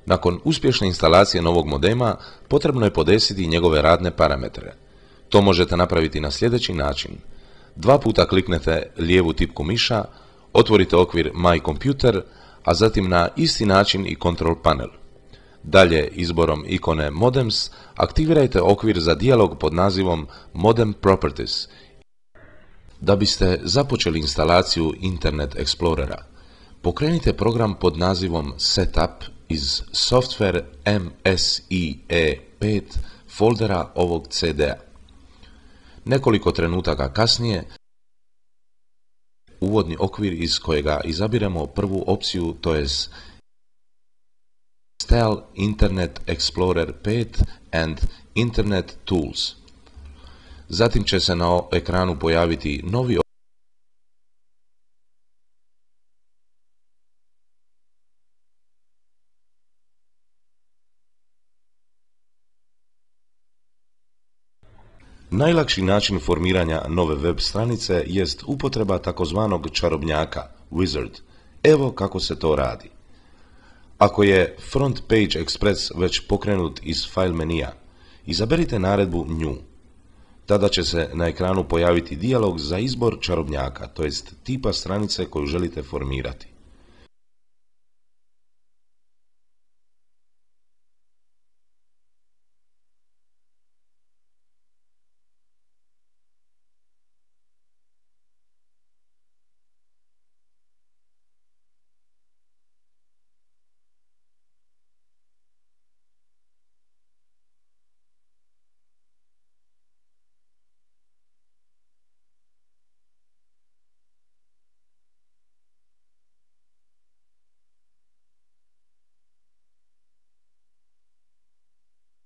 Nakon uspješne instalacije novog modema, potrebno je podesiti njegove radne parametre. To možete napraviti na sljedeći način. 2 puta kliknete lijevu tipku miša, otvorite okvir My Computer, a zatim na isti način i Control panel. Dalje, izborom ikone Modems, aktivirajte okvir za dijalog pod nazivom Modem Properties. Da biste započeli instalaciju Internet Explorera, pokrenite program pod nazivom Setup iz Software MSIE5 foldera ovog CD-a. Nekoliko trenutaka kasnije, uvodni okvir iz kojega izabiremo prvu opciju, to je Install Internet Explorer 5 and Internet Tools. Zatim će se na ekranu pojaviti novi Najlakši način formiranja nove web stranice jest upotreba takozvanog čarobnjaka, wizard. Evo kako se to radi. Ako je Front Page Express već pokrenut iz file menija, izaberite naredbu New. Tada će se na ekranu pojaviti dijalog za izbor čarobnjaka, to jest tipa stranice koju želite formirati.